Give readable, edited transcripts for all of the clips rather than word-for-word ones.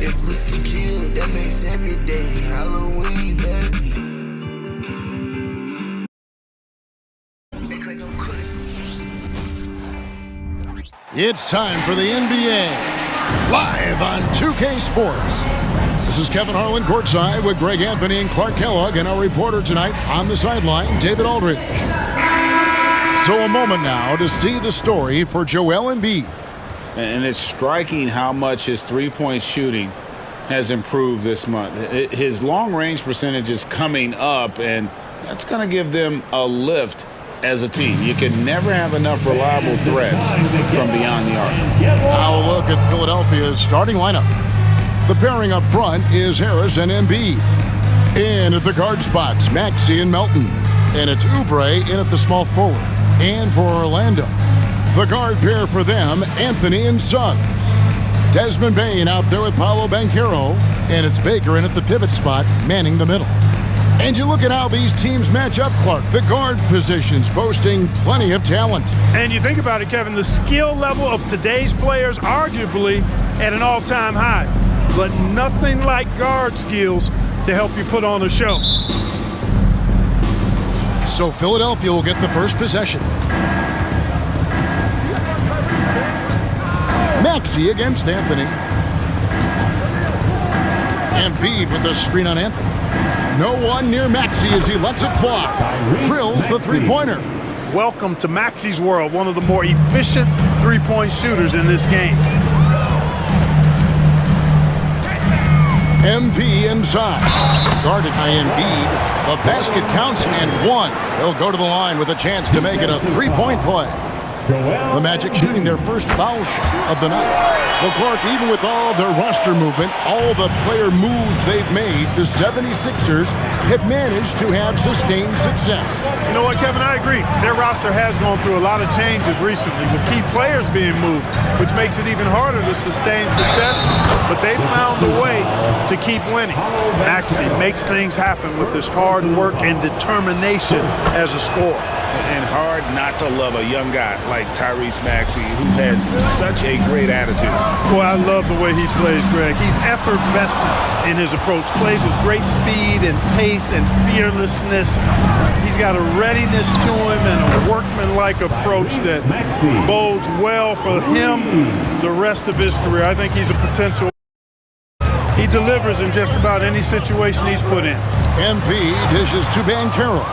If looks can kill, that makes every day Halloween, man. It's time for the NBA, live on 2K Sports. This is Kevin Harlan courtside with Greg Anthony and Clark Kellogg, and our reporter tonight on the sideline, David Aldridge. So a moment now to see the story for Joel Embiid. And it's striking how much his three-point shooting has improved this month. His long-range percentage is coming up, and that's going to give them a lift as a team. You can never have enough reliable threats from beyond the arc. Now a look at Philadelphia's starting lineup. The pairing up front is Harris and Embiid. In at the guard spots, Maxey and Melton. And it's Oubre in at the small forward. And for Orlando, the guard pair for them, Anthony and Suggs. Desmond Bane out there with Paolo Banchero. And it's Baker in at the pivot spot, manning the middle. And you look at how these teams match up, Clark. The guard positions boasting plenty of talent. And you think about it, Kevin, the skill level of today's players arguably at an all-time high. But nothing like guard skills to help you put on a show. So Philadelphia will get the first possession. Maxey against Anthony. Embiid with the screen on Anthony. No one near Maxey as he lets it fly. Drills the three-pointer. Welcome to Maxey's world, one of the more efficient three-point shooters in this game. MP inside. Guarded by Embiid. The basket counts and one. He'll go to the line with a chance to make it a three-point play. The Magic shooting their first foul shot of the night. Well, Clark, even with all their roster movement, all the player moves they've made, the 76ers have managed to have sustained success. You know what, Kevin? I agree. Their roster has gone through a lot of changes recently with key players being moved, which makes it even harder to sustain success, but they've found a way to keep winning. Maxey makes things happen with his hard work and determination as a scorer. And hard not to love a young guy like Tyrese Maxey, who has such a great attitude. Boy, I love the way he plays, Greg. He's effervescent in his approach. Plays with great speed and pace and fearlessness. He's got a readiness to him and a workmanlike approach that bodes well for him the rest of his career. I think he's a potential. He delivers in just about any situation he's put in. MP dishes to Banchero.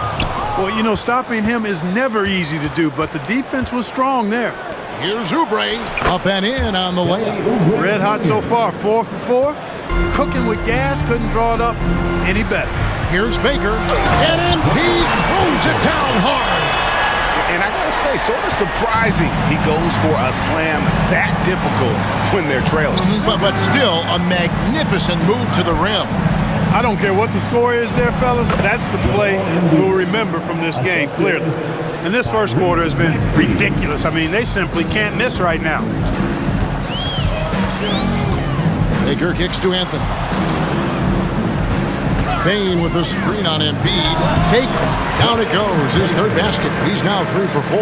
Well, you know, stopping him is never easy to do, but the defense was strong there. Here's Oubre, up and in on the layup. Red hot so far, 4 for 4. Cooking with gas, couldn't draw it up any better. Here's Baker, and Embiid throws it down hard. And I gotta say, sort of surprising he goes for a slam that difficult when they're trailing. But still, a magnificent move to the rim. I don't care what the score is there, fellas. That's the play we'll remember from this game, clearly. And this first quarter has been ridiculous. I mean, they simply can't miss right now. Baker kicks to Anthony. Bane with the screen on Embiid. Baker, down it goes, his third basket. He's now 3 for 4.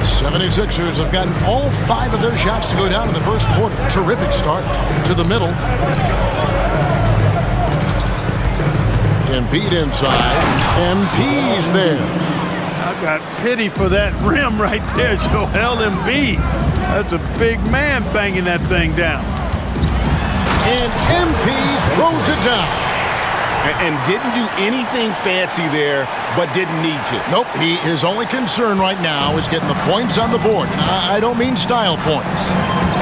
76ers have gotten all 5 of their shots to go down in the first quarter. Terrific start to the middle. Embiid inside. MP's there. I've got pity for that rim right there, Joel Embiid. That's a big man banging that thing down. And MP throws it down. And didn't do anything fancy there, but didn't need to. Nope, his only concern right now is getting the points on the board. And I don't mean style points.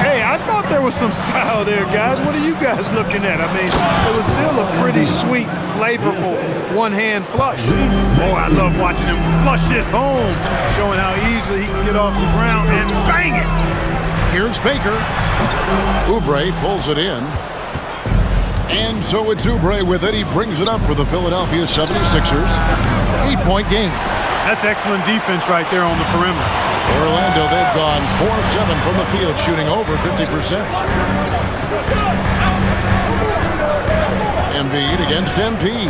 Hey, I thought there was some style there, guys. What are you guys looking at? I mean, it was still a pretty sweet, flavorful one-hand flush. Oh, I love watching him flush it home, showing how easily he can get off the ground and bang it. Here's Baker. Oubre pulls it in. And so it's Oubre with it. He brings it up for the Philadelphia 76ers. 8-point game. That's excellent defense right there on the perimeter. Orlando, they've gone 4 of 7 from the field, shooting over 50%. Embiid against MP.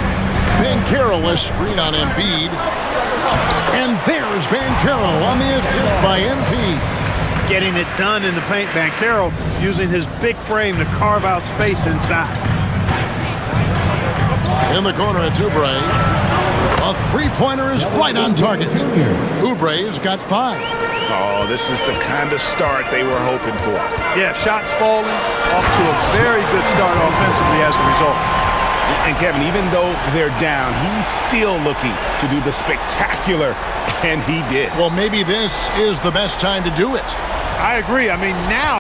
Banchero, a screen on Embiid. And there's Banchero on the assist by MP. getting it done in the paint. Banchero using his big frame to carve out space inside. In the corner, it's Oubre. A three-pointer is right on target. Oubre's got 5. Oh, this is the kind of start they were hoping for. Yeah, shots falling, off to a very good start offensively as a result. And Kevin, even though they're down, he's still looking to do the spectacular, and he did. Well, maybe this is the best time to do it. I agree. I mean, now.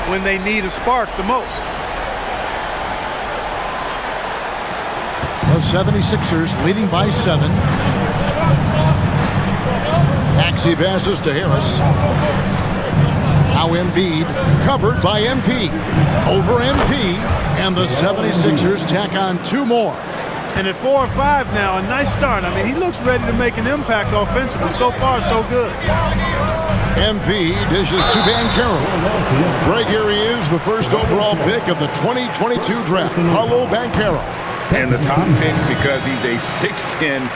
When they need a spark the most. The 76ers leading by 7. Maxey passes to Harris. Now Embiid covered by MP. Over MP, and the 76ers tack on 2 more. And at 4 or 5 now, a nice start. I mean, he looks ready to make an impact offensively. So far, so good. MP dishes to Banchero. Right here he is, the first overall pick of the 2022 draft, Paolo Banchero. And the top pick because he's a 6'10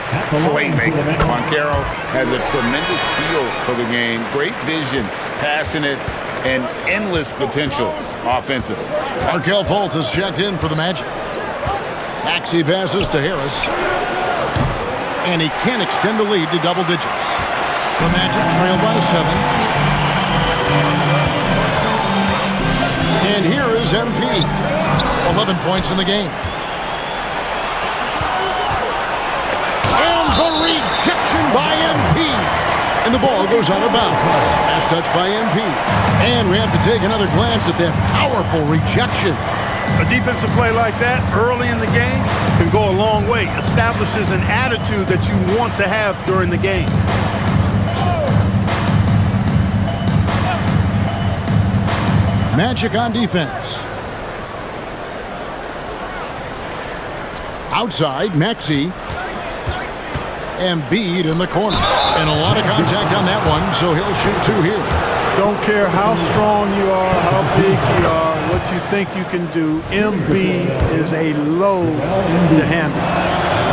playmaker. Banchero has a tremendous feel for the game, great vision, passing it, and endless potential offensively. Markelle Fultz has checked in for the Magic. Maxey passes to Harris. And he can't extend the lead to double digits. The Magic trail by 7. And here is MP. 11 points in the game. And the rejection by MP. And the ball goes out of bounds. Last touch by MP. And we have to take another glance at that powerful rejection. A defensive play like that early in the game can go a long way. Establishes an attitude that you want to have during the game. Magic on defense. Outside, Maxey. Embiid in the corner. And a lot of contact on that one, so he'll shoot 2 here. Don't care how strong you are, how big you are, what you think you can do. Embiid is a load to handle.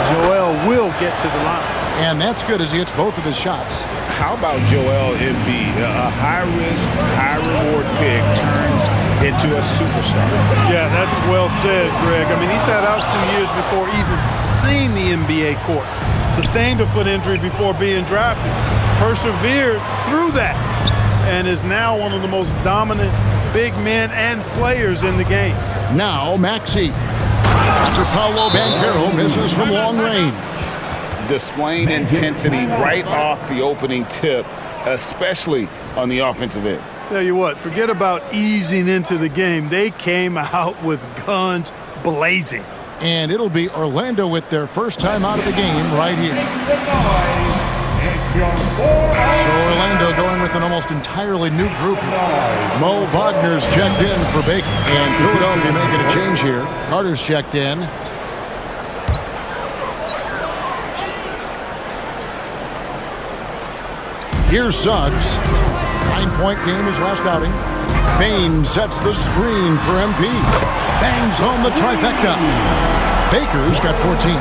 Joel will get to the line. And that's good as he hits both of his shots. How about Joel Embiid? A high-risk, high-reward pick turns into a superstar. Yeah, that's well said, Greg. I mean, he sat out 2 years before even seeing the NBA court. Sustained a foot injury before being drafted. Persevered through that. And is now one of the most dominant big men and players in the game. Now Maxey. After Paolo Banchero misses from long range. Displaying intensity right off the opening tip, especially on the offensive end. Tell you what, forget about easing into the game. They came out with guns blazing. And it'll be Orlando with their first time out of the game right here. So Orlando going with an almost entirely new group. Mo Wagner's checked in for Baker. And Philadelphia making a change here. Carter's checked in. Here's Suggs. 9-point game his last outing. Bain sets the screen for MP. Bangs home the trifecta. Baker's got 14.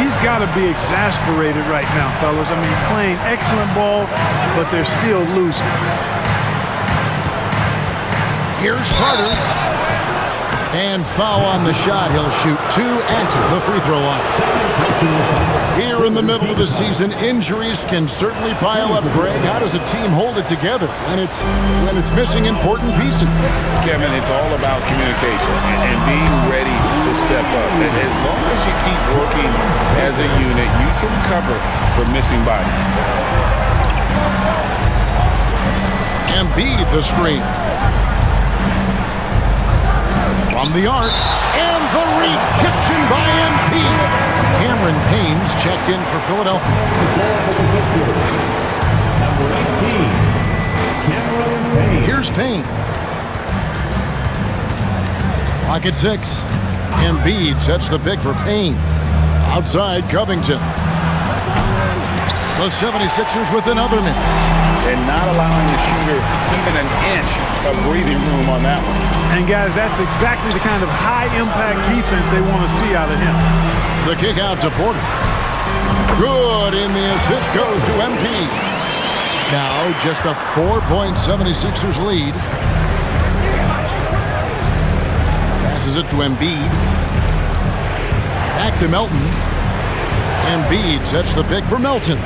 He's got to be exasperated right now, fellas. I mean, playing excellent ball, but they're still losing. Here's Carter. And foul on the shot. He'll shoot 2 at the free throw line. Here in the middle of the season, injuries can certainly pile up, Greg. How does a team hold it together when it's missing important pieces? Kevin, it's all about communication and being ready to step up. And as long as you keep working as a unit, you can cover for missing bodies. Embiid the screen. From the arc, and the rejection by MP. Cameron Payne's checked in for Philadelphia. Here's Here's Payne. Clock at 6. Embiid sets the pick for Payne. Outside, Covington. The 76ers with another miss. And not allowing the shooter even an inch of breathing room on that one. And, guys, that's exactly the kind of high-impact defense they want to see out of him. The kick out to Porter. Good, and the assist goes to MP. Now just a 4-point 76ers lead. Passes it to Embiid. Back to Melton. Embiid sets the pick for Melton.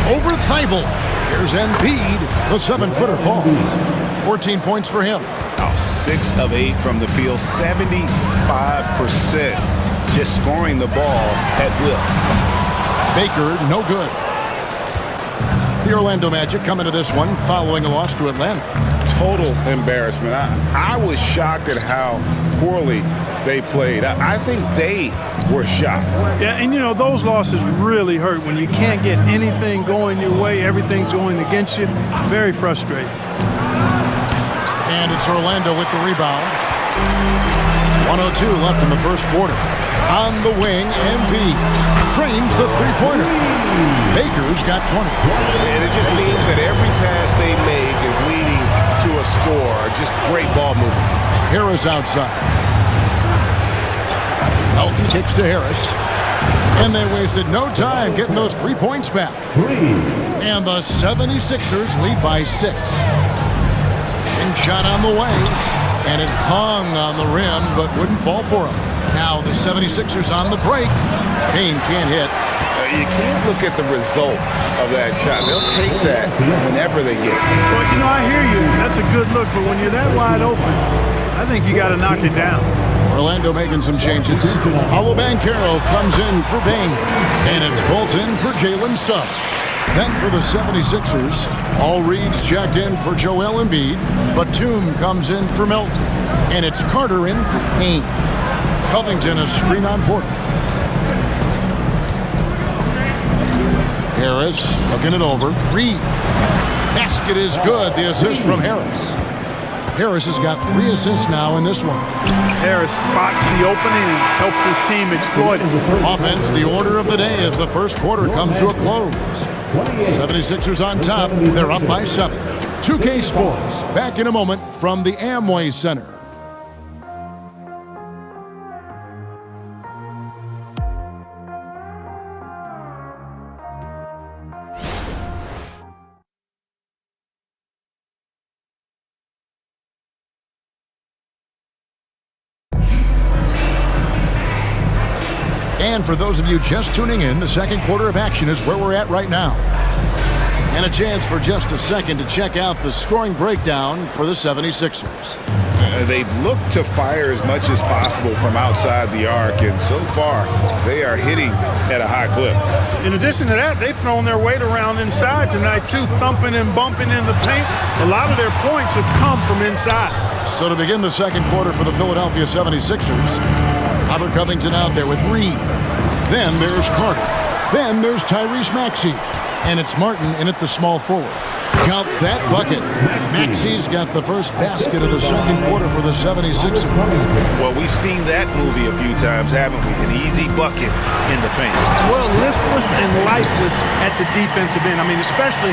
Over Thibault. Here's Embiid. The 7-footer falls. 14 points for him. 6 of 8 from the field, 75%. Just scoring the ball at will. Baker, no good. The Orlando Magic come into this one following a loss to Atlanta. Total embarrassment. I was shocked at how poorly they played. I think they were shocked. Yeah, and, you know, those losses really hurt when you can't get anything going your way, everything's going against you. Very frustrating. And it's Orlando with the rebound. 1:02 left in the first quarter. On the wing, Embiid trains the three-pointer. Baker's got 20. And it just seems that every pass they make is leading to a score. Just great ball movement. Harris outside. Melton kicks to Harris. And they wasted no time getting those 3 points back. And the 76ers lead by 6. And shot on the way. And it hung on the rim, but wouldn't fall for him. Now the 76ers on the break. Payne can't hit. You can't look at the result of that shot. They'll take that whenever they get it. Well, you know, I hear you. That's a good look, but when you're that wide open, I think you got to knock it down. Orlando making some changes. Paolo Banchero comes in for Payne. And it's Fulton for Jalen Suggs. Then for the 76ers, all reads checked in for Joel Embiid. Batum comes in for Melton. And it's Carter in for Payne. Covington a screen on Porter. Harris looking it over. Reed. Basket is good. The assist from Harris. Harris has got 3 assists now in this one. Harris spots the opening and helps his team exploit it. Offense, the order of the day as the first quarter comes to a close. 76ers on top. They're up by 7. 2K Sports. Back in a moment from the Amway Center. And for those of you just tuning in, the second quarter of action is where we're at right now. And a chance for just a second to check out the scoring breakdown for the 76ers. They've looked to fire as much as possible from outside the arc, and so far they are hitting at a high clip. In addition to that, they've thrown their weight around inside tonight, too, thumping and bumping in the paint. A lot of their points have come from inside. So to begin the second quarter for the Philadelphia 76ers, Robert Covington out there with Reed. Then there's Carter. Then there's Tyrese Maxey. And it's Martin in at the small forward. Count that bucket. Maxey's got the first basket of the second quarter for the 76ers. Well, we've seen that movie a few times, haven't we? An easy bucket in the paint. Well, listless and lifeless at the defensive end. I mean, especially...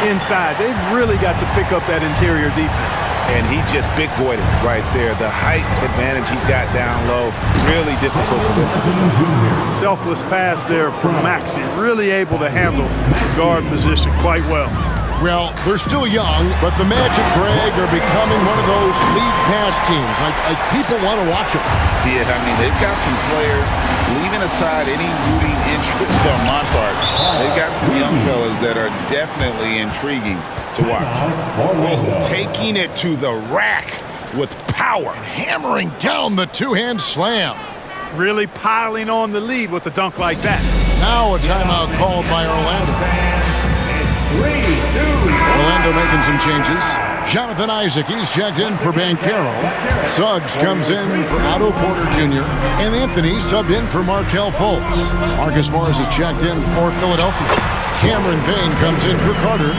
inside. They've really got to pick up that interior defense. And he just big-boyed it right there. The height advantage he's got down low, really difficult for them to defend. Selfless pass there from Maxey. Really able to handle the guard position quite well. Well, they're still young, but the Magic, Greg, are becoming one of those lead pass teams. Like people want to watch them. Yeah, I mean, they've got some players, leaving aside any rooting interest on my part, they've got some young fellas that are definitely intriguing to watch. Oh, taking it to the rack with power. And hammering down the two-hand slam. Really piling on the lead with a dunk like that. Now a timeout called by Orlando. Orlando making some changes. Jonathan Isaac, he's checked in for Banchero. Suggs comes in for Otto Porter Jr. And Anthony subbed in for Markelle Fultz. Marcus Morris is checked in for Philadelphia. Cameron Payne comes in for Carter.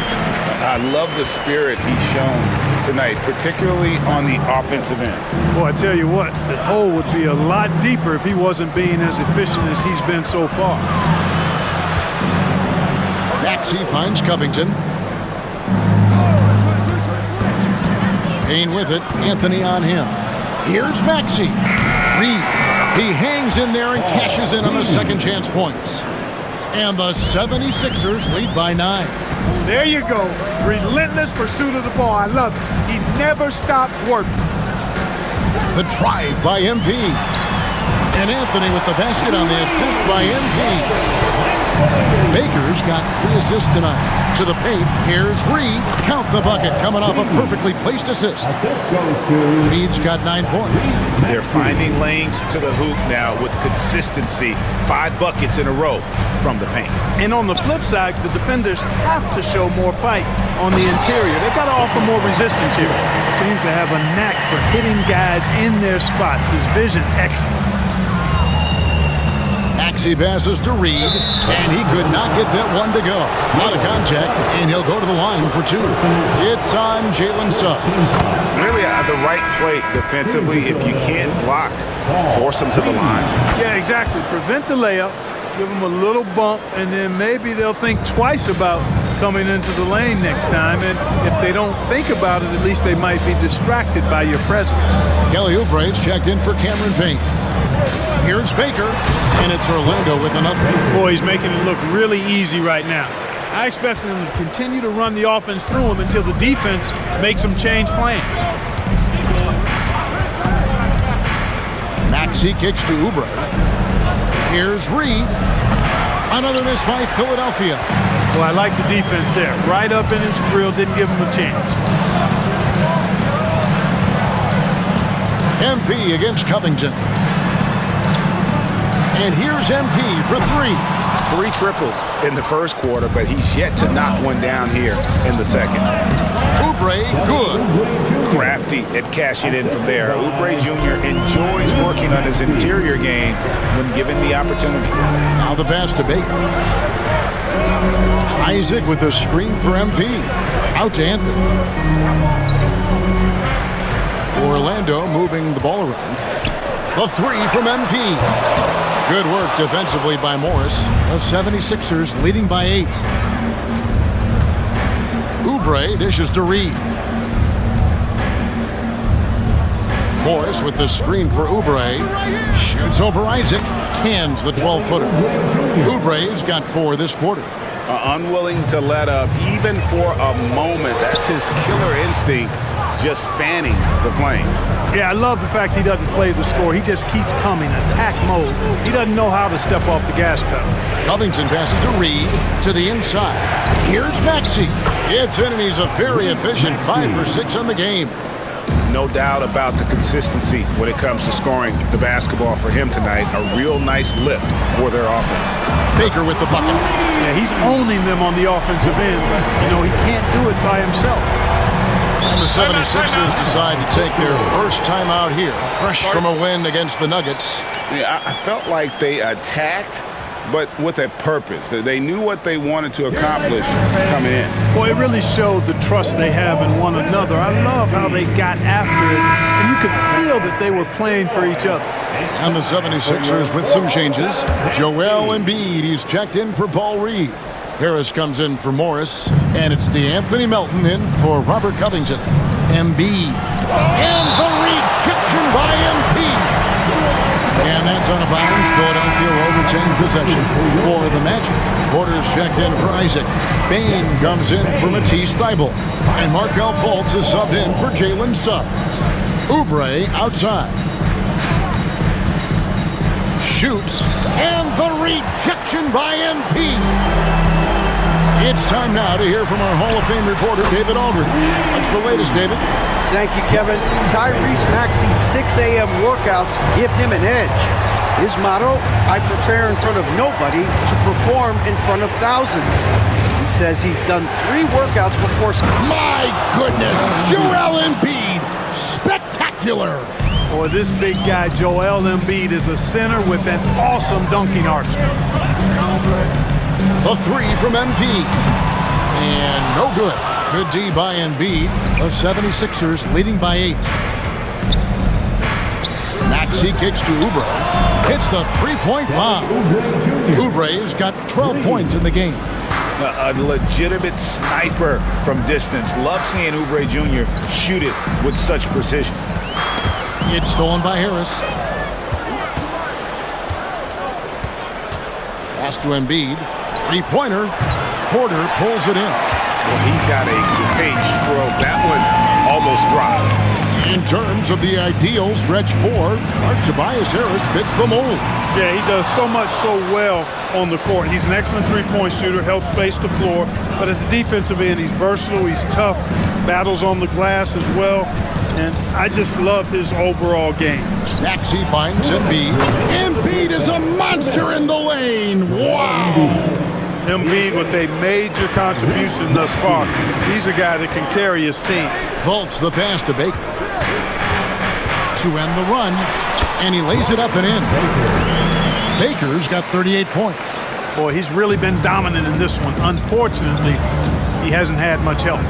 I love the spirit he's shown tonight, particularly on the offensive end. Boy, I tell you what, the hole would be a lot deeper if he wasn't being as efficient as he's been so far. Maxey finds Covington. Payne with it. Anthony on him. Here's Maxey. Reed. He hangs in there and cashes in on the second chance points. And the 76ers lead by 9. There you go. Relentless pursuit of the ball. I love it. He never stopped working. The drive by MP. And Anthony with the basket on the assist by MP. Baker's got 3 assists tonight. To the paint, here's Reed. Count the bucket, coming off a perfectly placed assist. Reed's got 9 points. They're finding lanes to the hoop now with consistency. 5 buckets in a row from the paint. And on the flip side, the defenders have to show more fight on the interior. They've got to offer more resistance here. Seems to have a knack for hitting guys in their spots. His vision, excellent. Maxey passes to Reed, and he could not get that one to go. Out of contact, and he'll go to the line for 2. It's on Jalen Suggs. Really the right play defensively. If you can't block, force him to the line. Yeah, exactly. Prevent the layup, give them a little bump, and then maybe they'll think twice about coming into the lane next time. And if they don't think about it, at least they might be distracted by your presence. Kelly Oubre's checked in for Cameron Payne. Here's Baker, and it's Orlando with another. Boy, he's making it look really easy right now. I expect them to continue to run the offense through him until the defense makes them change plans. Maxey kicks to Oubre. Here's Reed. Another miss by Philadelphia. Well, I like the defense there. Right up in his grill, didn't give him a chance. MP against Covington. And here's MP for 3. 3 triples in the first quarter, but he's yet to knock one down here in the second. Oubre, good. Crafty at cashing in from there. Oubre Jr. enjoys working on his interior game when given the opportunity. Now the pass to Baker. Isaac with a screen for MP. Out to Anthony. Orlando moving the ball around. The 3 from MP. Good work defensively by Morris. The 76ers leading by 8. Oubre dishes to Reed. Morris with the screen for Oubre. Shoots over Isaac. Cans the 12-footer. Oubre's got 4 this quarter. Unwilling to let up even for a moment. That's his killer instinct, just fanning the flames. Yeah, I love the fact he doesn't play the score. He just keeps coming, attack mode. He doesn't know how to step off the gas pedal. Covington passes to Reed to the inside. Here's Maxey. It's in, and he's a very efficient 5 for 6 on the game. No doubt about the consistency when it comes to scoring the basketball for him tonight. A real nice lift for their offense. Baker with the bucket. Yeah, he's owning them on the offensive end, but, he can't do it by himself. And the 76ers decide to take their first time out here, fresh from a win against the Nuggets. Yeah, I felt like they attacked, but with a purpose. They knew what they wanted to accomplish coming in. Boy, it really showed the trust they have in one another. I love how they got after it, and you could feel that they were playing for each other. And the 76ers with some changes. Joel Embiid, he's checked in for Paul Reed. Harris comes in for Morris, and it's DeAnthony Melton in for Robert Covington. Embiid. And the rejection by Embiid. And that's out of bounds. Philadelphia will retain possession for the Magic. Porter's checked in for Isaac. Bain comes in for Matisse Thybulle. And Markelle Fultz is subbed in for Jalen Suggs. Oubre outside. Shoots. And the rejection by MP. It's time now to hear from our Hall of Fame reporter, David Aldridge. What's the latest, David? Thank you, Kevin. Tyrese Maxey's 6 a.m. workouts give him an edge. His motto, I prepare in front of nobody to perform in front of thousands. He says he's done 3 workouts before. My goodness, Joel Embiid, spectacular. Boy, this big guy, Joel Embiid, is a center with an awesome dunking arsenal. The 3 from Embiid, and no good. Good D by Embiid. The 76ers leading by 8. Maxey kicks to Oubre. Hits the 3-point bomb. Oubre's got 12 points in the game. A legitimate sniper from distance. Love seeing Oubre Jr. shoot it with such precision. It's stolen by Harris. Pass to Embiid. 3-pointer. Porter pulls it in. Well, he's got a great stroke. That one almost dropped. In terms of the ideal stretch 4, Tobias Harris fits the mold. Yeah, he does so much so well on the court. He's an excellent three-point shooter, helps space the floor. But at the defensive end, he's versatile, he's tough, battles on the glass as well. And I just love his overall game. Maxey finds Embiid. Embiid is a monster in the lane. Wow. Embiid with a major contribution thus far. He's a guy that can carry his team. Vaults the pass to Baker. To end the run, and he lays it up and in. Baker's got 38 points. Boy, he's really been dominant in this one. Unfortunately, he hasn't had much help.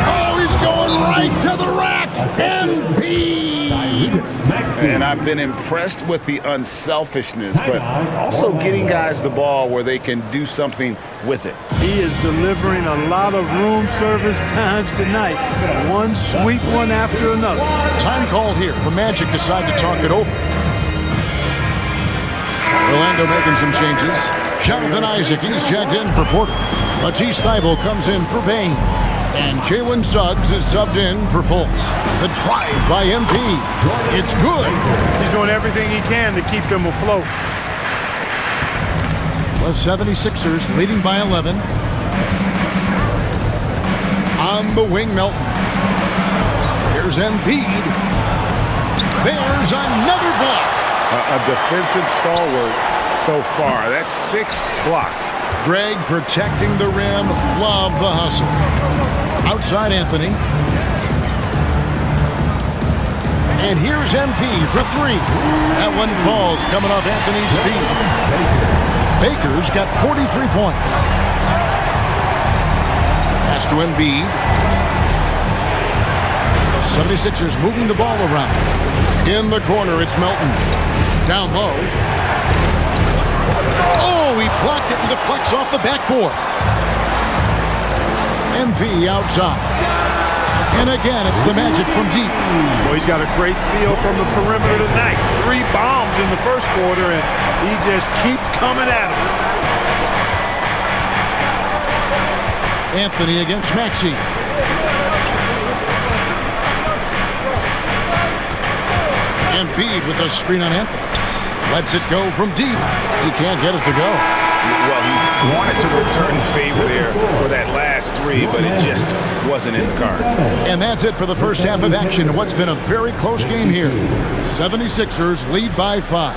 Oh, he's going right to the rack. Embiid. And I've been impressed with the unselfishness, but also getting guys the ball where they can do something with it. He is delivering a lot of room service times tonight. One sweet one after another. Time called here. The Magic decide to talk it over. Orlando making some changes. Jonathan Isaac, he's checked in for Porter. Matisse Thybulle comes in for Bain. And Jalen Suggs is subbed in for Fultz. The drive by Embiid. It's good. He's doing everything he can to keep them afloat. The 76ers leading by 11. On the wing, Melton. Here's Embiid. There's another block. A defensive stalwart so far. That's 6 blocks. Greg protecting the rim. Love the hustle. Outside Anthony. And here's MP for 3. That one falls coming off Anthony's feet. Baker's got 43 points. Pass to Embiid. 76ers moving the ball around. In the corner, it's Melton. Down low. Oh, he blocked it and deflects off the backboard. MP outside. And again, it's the Magic from deep. Well, he's got a great feel from the perimeter tonight. 3 bombs in the first quarter, and he just keeps coming at him. Anthony against Maxey. Embiid with a screen on Anthony. Lets it go from deep. He can't get it to go. Well, he wanted to return the favor there for that last 3, but it just wasn't in the cards. And that's it for the first half of action. What's been a very close game here. 76ers lead by 5.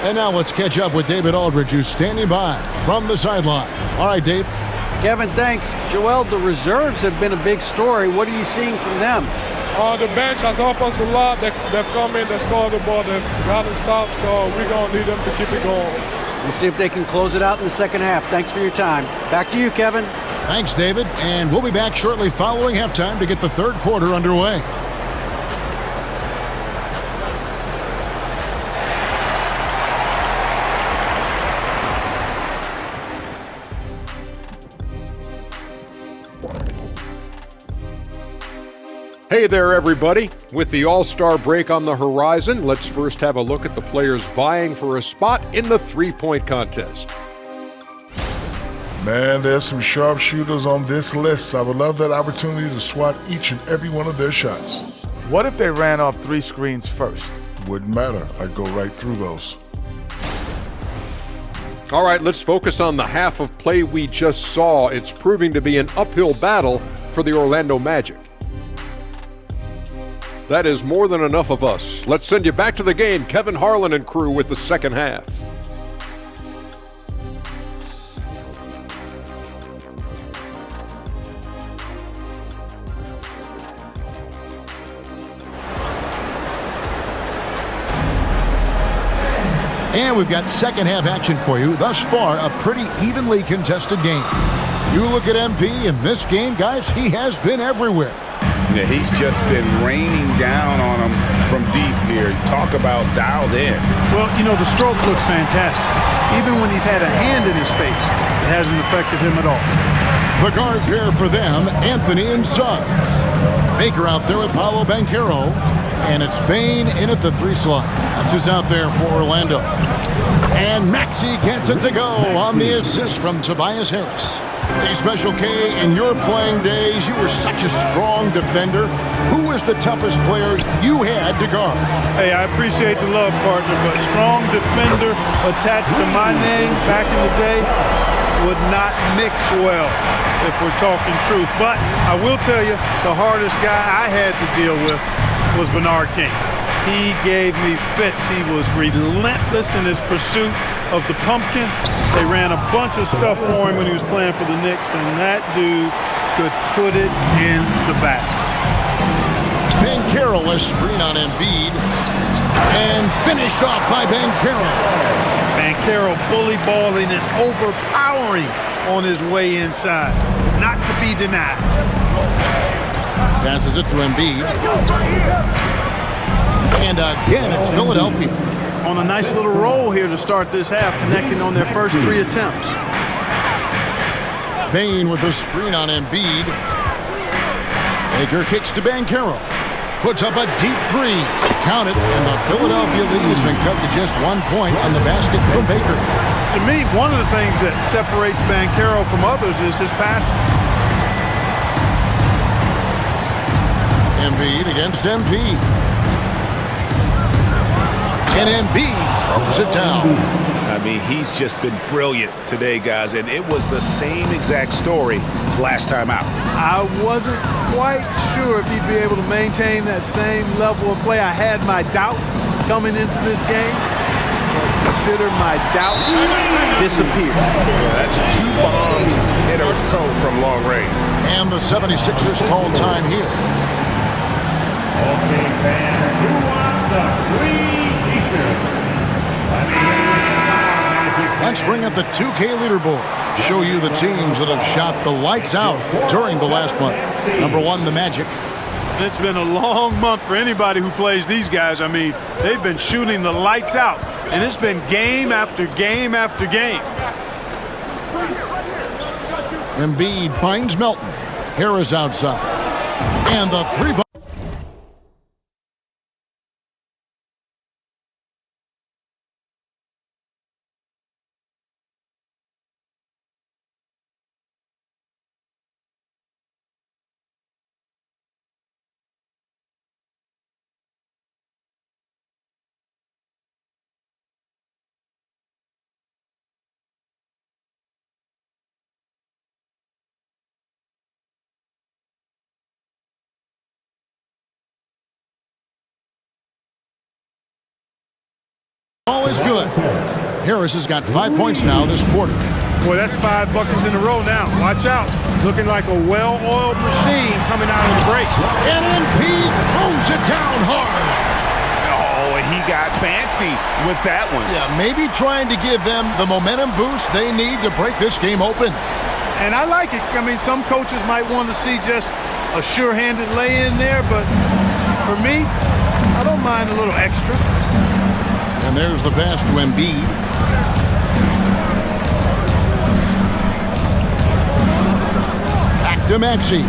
And now let's catch up with David Aldridge, who's standing by from the sideline. All right, Dave. Kevin, thanks. Joel, the reserves have been a big story. What are you seeing from them? The bench has helped us a lot. They've come in, they scored the ball, they've gotten stopped, so we're going to need them to keep it going. We'll see if they can close it out in the second half. Thanks for your time. Back to you, Kevin. Thanks, David. And we'll be back shortly following halftime to get the third quarter underway. Hey there, everybody. With the All-Star break on the horizon, let's first have a look at the players vying for a spot in the three-point contest. Man, there's some sharpshooters on this list. I would love that opportunity to swat each and every one of their shots. What if they ran off 3 screens first? Wouldn't matter. I'd go right through those. All right, let's focus on the half of play we just saw. It's proving to be an uphill battle for the Orlando Magic. That is more than enough of us. Let's send you back to the game. Kevin Harlan and crew with the second half. And we've got second half action for you. Thus far, a pretty evenly contested game. You look at MP in this game, guys, he has been everywhere. Yeah, he's just been raining down on him from deep here. Talk about dialed in. Well, you know, the stroke looks fantastic. Even when he's had a hand in his face, it hasn't affected him at all. The guard pair for them, Anthony and Suggs. Baker out there with Paolo Banchero. And it's Bane in at the 3 slot. That's who's out there for Orlando. And Maxey gets it to go on the assist from Tobias Harris. Hey, Special K, in your playing days, you were such a strong defender. Who was the toughest player you had to guard? Hey, I appreciate the love, partner, but strong defender attached to my name back in the day would not mix well, if we're talking truth. But I will tell you, the hardest guy I had to deal with was Bernard King. He gave me fits. He was relentless in his pursuit of the pumpkin. They ran a bunch of stuff for him when he was playing for the Knicks, and that dude could put it in the basket. Banchero, a screen on Embiid, and finished off by Banchero. Banchero bully balling and overpowering on his way inside. Not to be denied. Passes it to Embiid. And again, it's Philadelphia. On a nice little roll here to start this half, connecting on their first 3 attempts. Bane with the screen on Embiid. Baker kicks to Banchero. Puts up a deep 3. Count it, and the Philadelphia lead has been cut to just 1 point on the basket from Baker. To me, one of the things that separates Banchero from others is his passing. Embiid against MP. And Embiid throws it down. I mean, he's just been brilliant today, guys, and it was the same exact story last time out. I wasn't quite sure if he'd be able to maintain that same level of play. I had my doubts coming into this game. Consider my doubts disappeared. Yeah, that's 2 bombs in a row from long range. And the 76ers call time here. Okay, fans, who wants a free t-shirt? Let's bring up the 2K leaderboard. Show you the teams that have shot the lights out during the last month. Number 1, the Magic. It's been a long month for anybody who plays these guys. I mean, they've been shooting the lights out, and it's been game after game after game. Embiid finds Melton. Harris outside. And the 3-ball. All is good. Harris has got 5 points now this quarter. Boy, that's 5 buckets in a row now. Watch out. Looking like a well-oiled machine coming out of the break. And Embiid throws it down hard. Oh, he got fancy with that one. Yeah, maybe trying to give them the momentum boost they need to break this game open. And I like it. I mean, some coaches might want to see just a sure-handed lay-in there, but for me, I don't mind a little extra. And there's the pass to Embiid. Back to Maxey.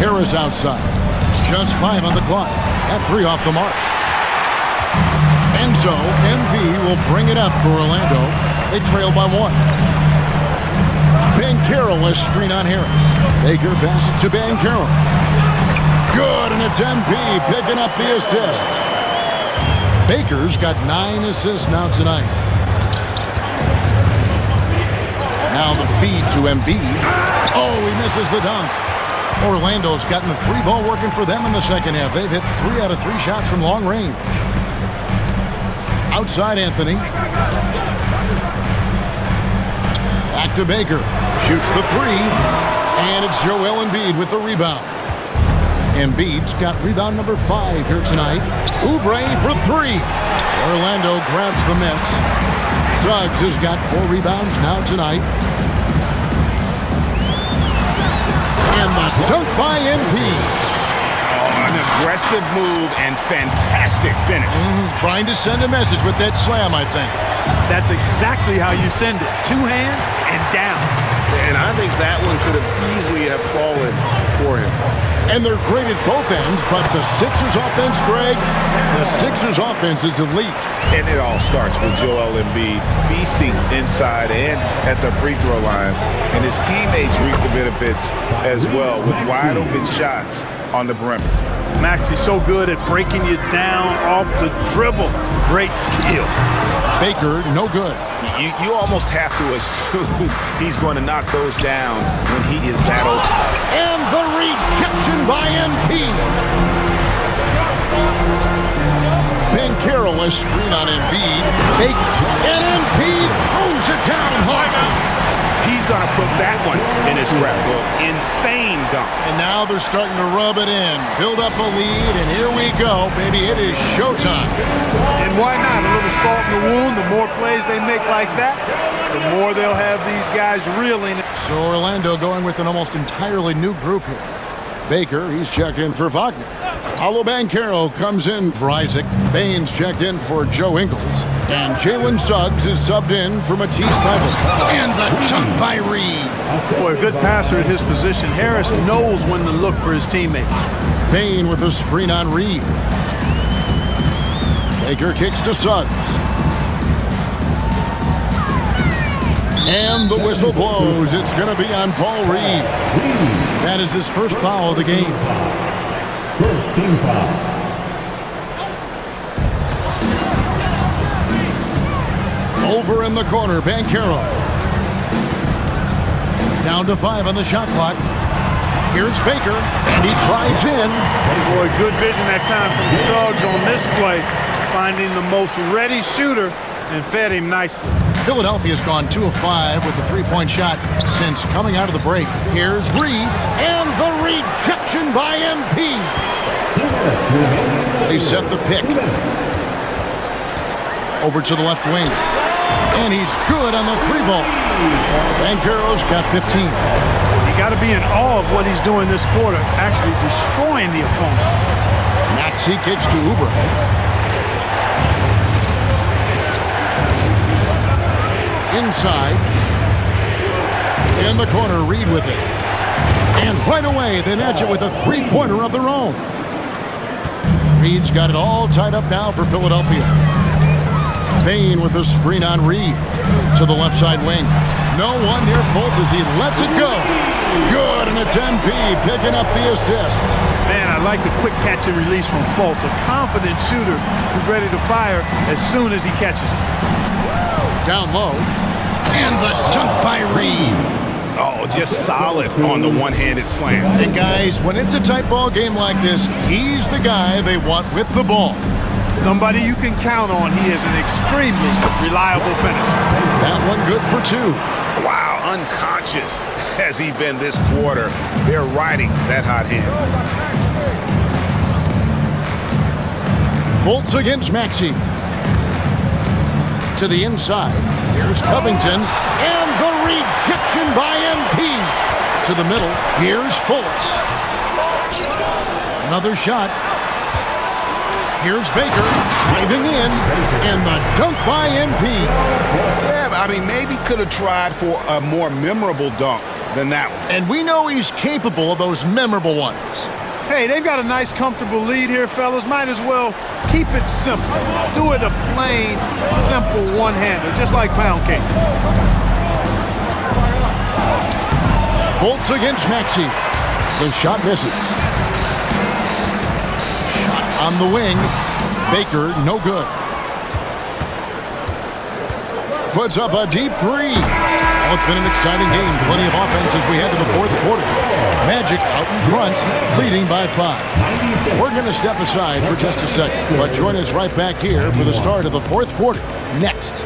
Harris outside. Just 5 on the clock. At 3 off the mark. And so MP will bring it up for Orlando. They trail by 1. Banchero, a screen on Harris. Baker passes to Banchero. Good, and it's MP picking up the assist. Baker's got 9 assists now tonight. Now the feed to Embiid. Oh, he misses the dunk. Orlando's gotten the 3-ball working for them in the second half. They've hit 3 out of 3 shots from long range. Outside Anthony. Back to Baker. Shoots the 3. And it's Joel Embiid with the rebound. Embiid's got rebound number 5 here tonight. Oubre for 3. Orlando grabs the miss. Suggs has got 4 rebounds now tonight. And the dunk by Embiid. An aggressive move and fantastic finish. Trying to send a message with that slam, I think. That's exactly how you send it. 2 hands and down. And I think that one could have easily have fallen for him. And they're great at both ends, but the Sixers offense, Greg, the Sixers offense is elite. And it all starts with Joel Embiid feasting inside and at the free throw line. And his teammates reap the benefits as well with wide open shots on the perimeter. Maxey's so good at breaking you down off the dribble. Great skill. Baker, no good. You almost have to assume he's going to knock those down when he is that open. And the rejection by Embiid. Bankero, a screen on Embiid. Baker, and Embiid throws it down hard. He's going to put that one in his scrapbook. Insane dunk. And now they're starting to rub it in. Build up a lead, and here we go, baby. It is showtime. And why not? A little salt in the wound. The more plays they make like that, the more they'll have these guys reeling. So Orlando going with an almost entirely new group here. Baker, he's checked in for Wagner. Paulo Banchero comes in for Isaac. Baines checked in for Joe Ingles. And Jalen Suggs is subbed in for Matisse Thybulle. And the dunk by Reed. Boy, a good passer at his position. Harris knows when to look for his teammates. Bain with a screen on Reed. Baker kicks to Suggs. And the whistle blows. It's going to be on Paul Reed. That is his first foul of the game. First team foul. Over in the corner, Banchero. Down to 5 on the shot clock. Here's Baker, and he drives in. Boy, good vision that time from Suggs on this play. Finding the most ready shooter and fed him nicely. Philadelphia's gone 2 of 5 with a 3-point shot since coming out of the break. Here's Reed, and the rejection by Embiid. They set the pick. Over to the left wing. And he's good on the 3-ball. Banchero's got 15. You got to be in awe of what he's doing this quarter, actually destroying the opponent. Maxey kicks to Oubre. Inside. In the corner, Reed with it. And right away, they match it with a 3-pointer of their own. Reed's got it all tied up now for Philadelphia. Bain with a screen on Reed. To the left side wing. No one near Fultz as he lets it go. Good, and it's MP picking up the assist. Man, I like the quick catch and release from Fultz. A confident shooter who's ready to fire as soon as he catches it. Down low. And the dunk by Reed. Oh, just solid on the one-handed slam. And guys, when it's a tight ball game like this, he's the guy they want with the ball. Somebody you can count on. He is an extremely reliable finisher. That one good for 2. Wow, unconscious has he been this quarter. They're riding that hot hand. Fultz against Maxey. To the inside. Here's Covington. And the rejection by MP. To the middle. Here's Fultz. Another shot. Here's Baker driving in, and the dunk by MP. Yeah, I mean, maybe could have tried for a more memorable dunk than that one. And we know he's capable of those memorable ones. Hey, they've got a nice, comfortable lead here, fellas. Might as well keep it simple. Do it a plain, simple one-hander, just like pound cake. Fultz against Maxey. The shot misses. On the wing, Baker, no good. Puts up a deep 3. Well, it's been an exciting game. Plenty of offense as we head to the 4th quarter. Magic out in front, leading by 5. We're going to step aside for just a second, but join us right back here for the start of the 4th quarter. Next.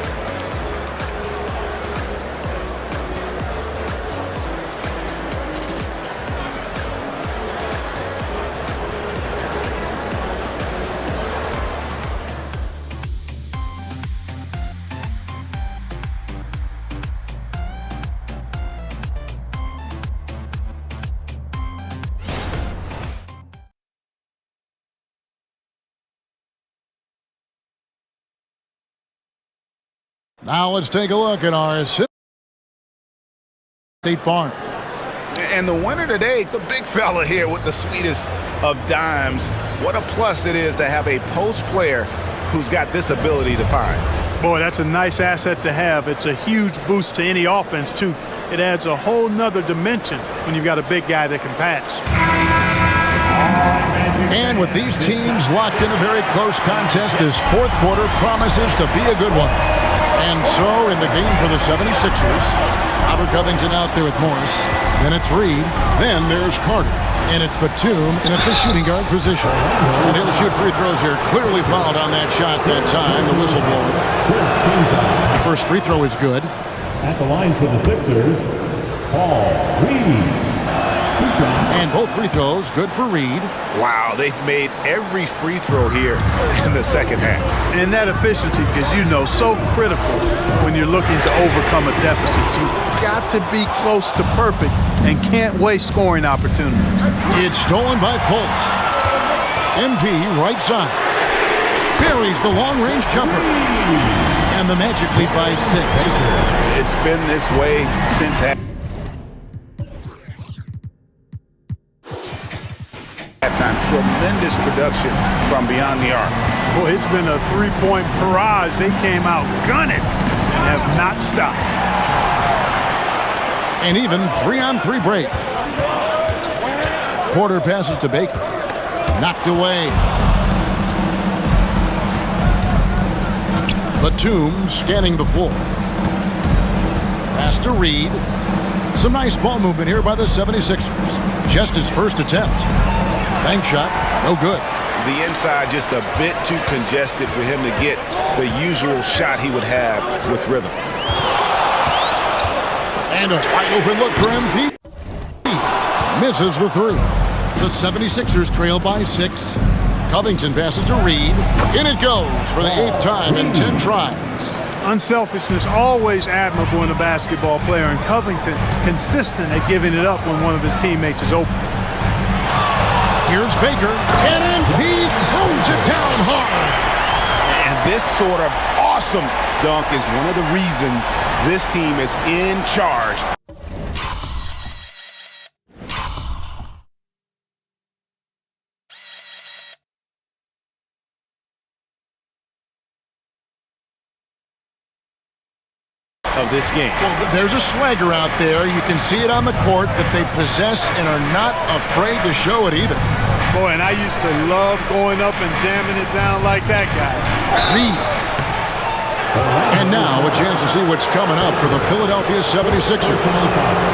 Now let's take a look at our State Farm. And the winner today, the big fella here with the sweetest of dimes. What a plus it is to have a post player who's got this ability to find. Boy, that's a nice asset to have. It's a huge boost to any offense, too. It adds a whole nother dimension when you've got a big guy that can pass. And with these teams locked in a very close contest, this fourth quarter promises to be a good one. And so in the game for the 76ers, Robert Covington out there with Morris. Then it's Reed. Then there's Carter. And it's Batum in at the shooting guard position. And he'll shoot free throws here. Clearly fouled on that shot that time. The whistle blowing. The first free throw is good. At the line for the Sixers, Paul Reed. And both free throws good for Reed. Wow, they've made every free throw here in the second half. And that efficiency, as you know, so critical when you're looking to overcome a deficit. You've got to be close to perfect and can't waste scoring opportunities. It's stolen by Fultz. MP right side. Buries the long-range jumper. And the Magic lead by 6. It's been this way since halftime. Tremendous production from beyond the arc. Boy, it's been a three-point barrage. They came out gunning and have not stopped. An even 3-on-3 break. Porter passes to Baker. Knocked away. Batum scanning the floor. Pass to Reed. Some nice ball movement here by the 76ers. Just his first attempt. Bank shot, no good. The inside just a bit too congested for him to get the usual shot he would have with rhythm. And a wide open look for MP. Misses the three. The 76ers trail by 6. Covington passes to Reed. In it goes for the 8th time in 10 tries. Unselfishness always admirable in a basketball player, and Covington consistent at giving it up when one of his teammates is open. Here's Baker, and Embiid throws it down hard. And this sort of awesome dunk is one of the reasons this team is in charge. Of this game. Well, there's a swagger out there. You can see it on the court that they possess and are not afraid to show it either. Boy, and I used to love going up and jamming it down like that guy. Reed. And now a chance to see what's coming up for the Philadelphia 76ers.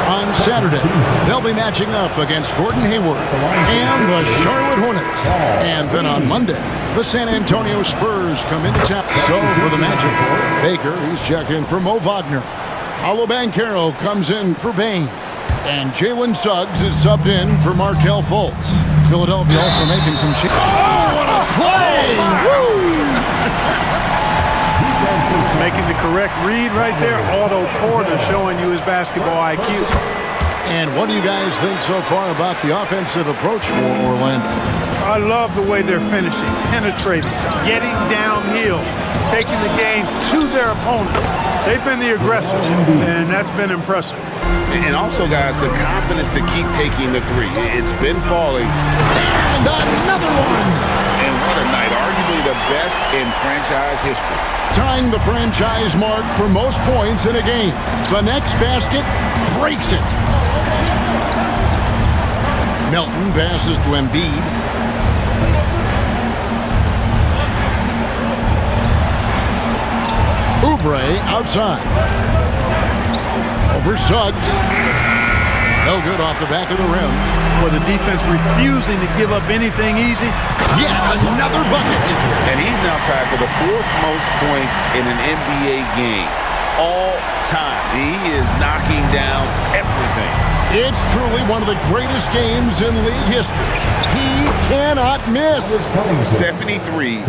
On Saturday, they'll be matching up against Gordon Hayward and the Charlotte Hornets. And then on Monday, the San Antonio Spurs come into town. So for the Magic, Baker, he's checked in for Mo Wagner. Paolo Banchero comes in for Bain. And Jalen Suggs is subbed in for Markelle Fultz. Philadelphia also making some changes. Oh, what a play! Woo! Making the correct read right there. Otto Porter showing you his basketball IQ. And what do you guys think so far about the offensive approach for Orlando? I love the way they're finishing, penetrating, getting downhill, taking the game to their opponent. They've been the aggressors, and that's been impressive. And also, guys, the confidence to keep taking the three. It's been falling. And another one! And what a night. Arguably the best in franchise history. Tying the franchise mark for most points in a game. The next basket breaks it. Melton passes to Embiid. Oubre outside. Over Suggs. No good off the back of the rim. Well, the defense refusing to give up anything easy. Yet another bucket. And he's now tied for the 4th most points in an NBA game all time. He is knocking down everything. It's truly one of the greatest games in league history. He cannot miss. 73.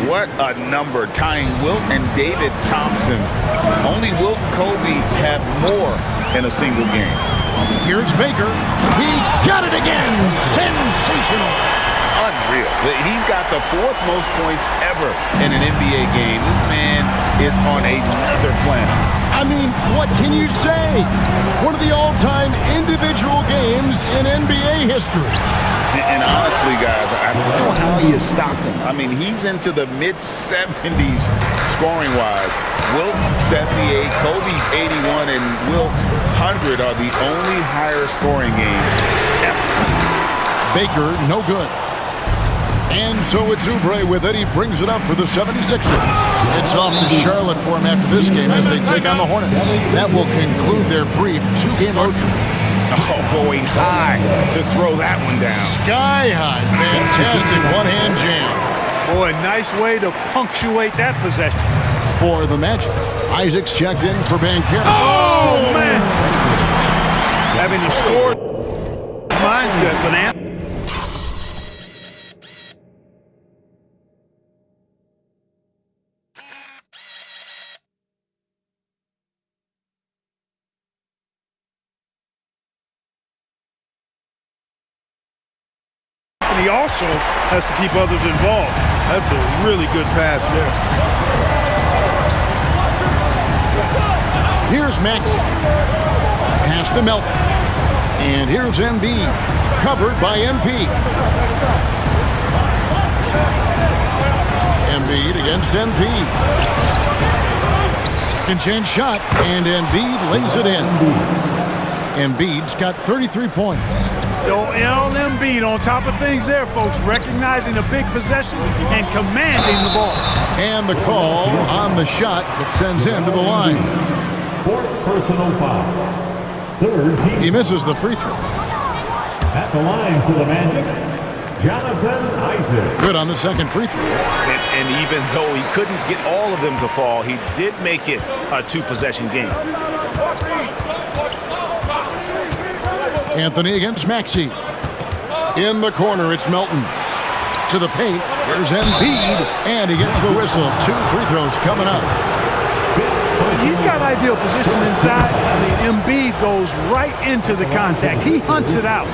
What a number. Tying Wilt and David Thompson. Only Wilt and Kobe have more in a single game. Here's Baker. He got it again. Sensational. unreal. He's got the 4th most points ever in an NBA game. This man is on another planet. I mean, what can you say? One of the all-time individual games in NBA history. And honestly, guys, I don't know how you stop him. I mean, he's into the mid-70s scoring-wise. Wilt's 78, Kobe's 81, and Wilt's 100 are the only higher scoring games ever. Baker, no good. And so it's Oubre with it. He brings it up for the 76ers. It's off to Charlotte for him after this game as they take on the Hornets. That will conclude their brief 2-game road trip. Oh, going high to throw that one down. Sky high. Fantastic one-hand jam. Boy, nice way to punctuate that possession. For the Magic, Isaac's checked in for Banchero. Oh, man. Having you scored mindset, but he also has to keep others involved. That's a really good pass there. Here's Maxey. Pass to Melton. And here's Embiid. Covered by MP. Embiid against MP. Second chance shot. And Embiid lays it in. Embiid's got 33 points. So Embiid on top of things there, folks, recognizing a big possession and commanding the ball. And the call on the shot that sends him to the line. 4th personal foul. 3rd team. He misses the free throw. At the line for the Magic, Jonathan Isaac. Good on the second free throw. And even though he couldn't get all of them to fall, he did make it a 2-possession game. Anthony against Maxey. In the corner, it's Melton. To the paint, here's Embiid, and he gets the whistle. 2 free throws coming up. He's got ideal position inside. Embiid goes right into the contact. He hunts it out.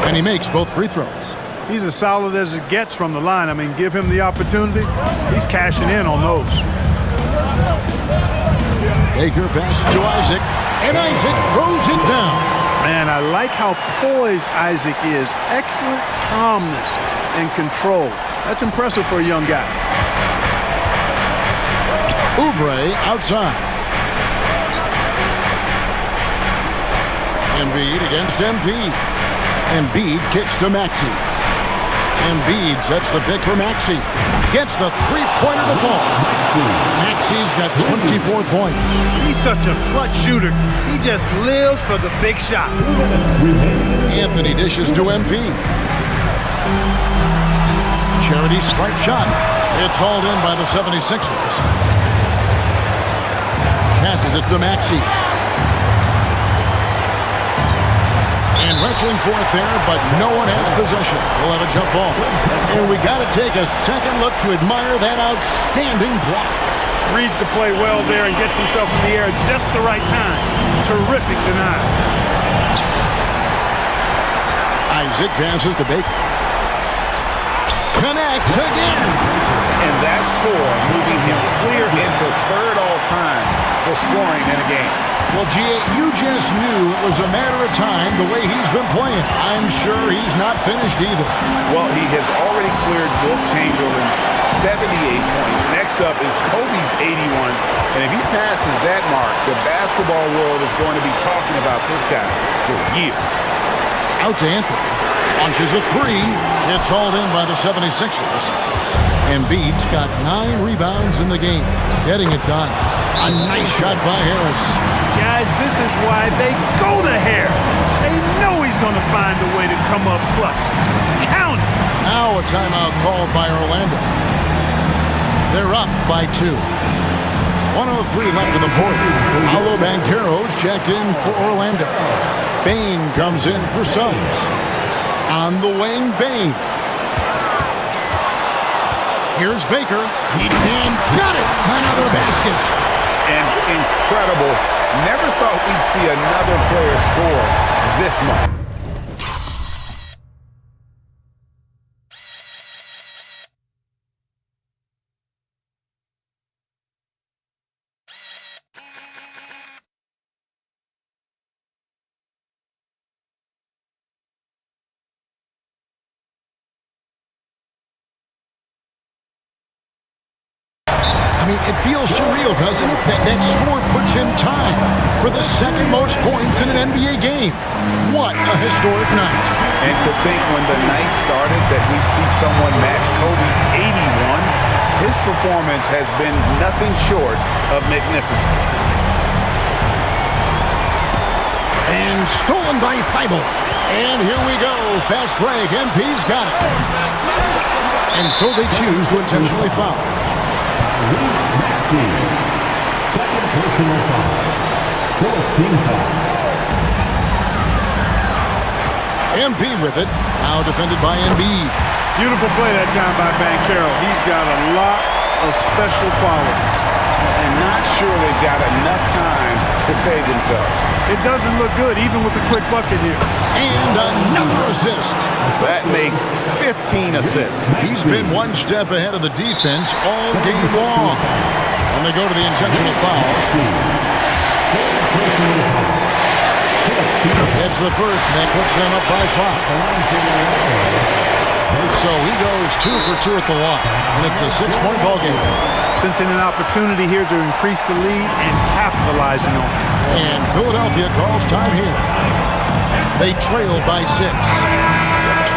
And he makes both free throws. He's as solid as it gets from the line. I mean, give him the opportunity. He's cashing in on those. Baker passes to Isaac, and Isaac throws it down. Man, I like how poised Isaac is. Excellent calmness and control. That's impressive for a young guy. Oubre outside. Embiid against MP. Embiid kicks to Maxey. Embiid sets the pick for Maxey. Gets the three-pointer to fall. Maxey's got 24 points. He's such a clutch shooter. He just lives for the big shot. Anthony dishes to MP. Charity stripe shot. It's hauled in by the 76ers. Passes it to Maxey. And wrestling for it there, but no one has possession. We'll have a jump ball. And we got to take a second look to admire that outstanding block. Reads the play well there and gets himself in the air at just the right time. Terrific denial. Isaac passes to Baker. Connects again. And that score moving him clear into third all-time for scoring in a game. Well, G.A., you just knew it was a matter of time the way he's been playing. I'm sure he's not finished either. Well, he has already cleared Wilt Chamberlain's 78 points. Next up is Kobe's 81. And if he passes that mark, the basketball world is going to be talking about this guy for years. Out to Anthony. Launches a three. It's hauled in by the 76ers. Embiid's got 9 rebounds in the game. Getting it done. A nice shot by Harris. Guys, this is why they go to Harris. They know he's going to find a way to come up clutch. Count it. Now a timeout called by Orlando. They're up by 2. 1:03 left in the fourth. Paolo Banchero's checked in for Orlando. Bane comes in for Suns. On the wing, Bane. Here's Baker. And got it. Another basket. And incredible. Never thought we'd see another player score this much. mean, it feels surreal, doesn't it? That score puts in time for the second most points in an NBA game. What a historic night. And to think when the night started that we'd see someone match Kobe's 81, his performance has been nothing short of magnificent. And stolen by Thibault. And here we go. Fast break. MP's got it. And so they choose to intentionally foul. Second personal foul. 14th foul. MP with it. Now defended by Embiid. Beautiful play that time by Banchero. He's got a lot of special qualities. And not sure they've got enough time to save themselves. It doesn't look good, even with a quick bucket here. And another assist. That makes 15 assists. He's been one step ahead of the defense all game long. And they go to the intentional foul. It's the first, and that puts them up by 5. So he goes 2 for 2 at the line, and it's a 6-point ball game. Sensing an opportunity here to increase the lead and capitalizing on it. And Philadelphia calls time here. They trail by 6.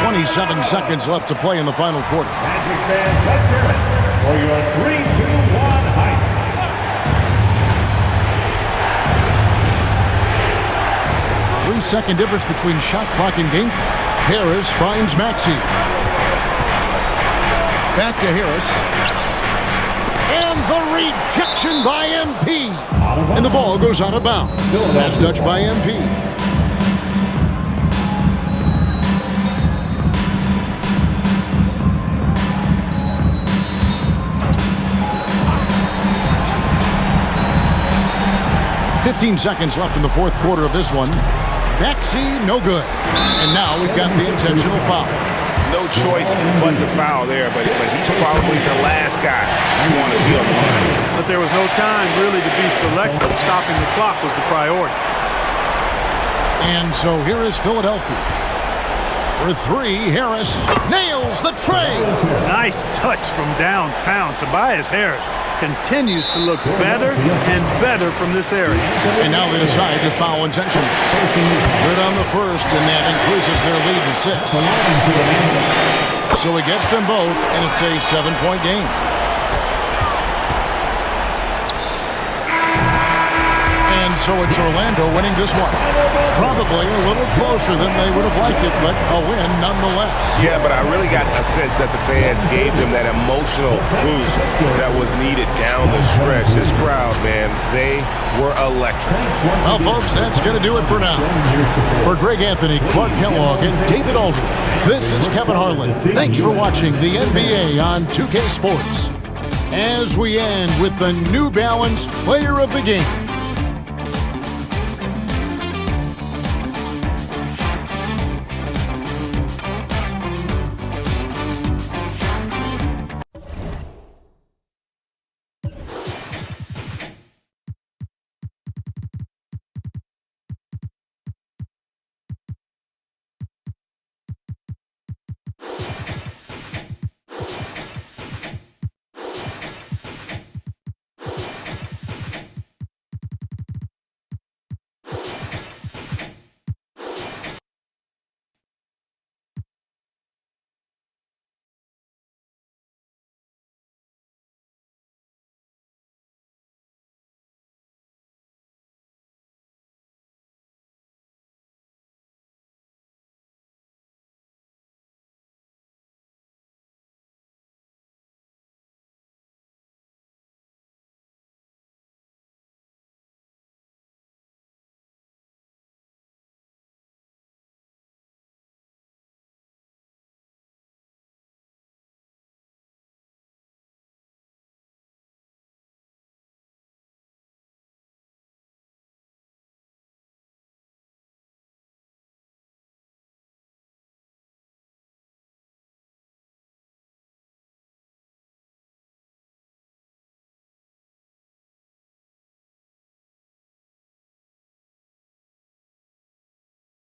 27 seconds left to play in the final quarter. Magic fans, let's hear it for your 3-2-1 hype. Three-second difference between shot clock and game clock. Harris finds Maxey. Back to Harris. And the rejection by MP. And the ball goes out of bounds. Last touch by MP. "15 seconds left in the fourth quarter of this one. Maxey, no good. And now we've got the intentional foul. No choice but to foul there, but he's probably the last guy you want to see on the line. But there was no time really to be selective. Stopping the clock was the priority. And so here is Philadelphia. For 3, Harris nails the tray. Nice touch from downtown. Tobias Harris continues to look better and better from this area. And now they decide to foul intentionally. Good on the first, and that increases their lead to 6. So he gets them both, and it's a 7-point game. And so it's Orlando winning this one. Probably a little closer than they would have liked it, but a win nonetheless. Yeah, but I really got a sense that the fans gave them that emotional boost that was needed down the stretch. This crowd, man, they were electric. Well, folks, that's going to do it for now. For Greg Anthony, Clark Kellogg, and David Aldridge, this is Kevin Harlan. Thanks for watching the NBA on 2K Sports. As we end with the New Balance Player of the Game.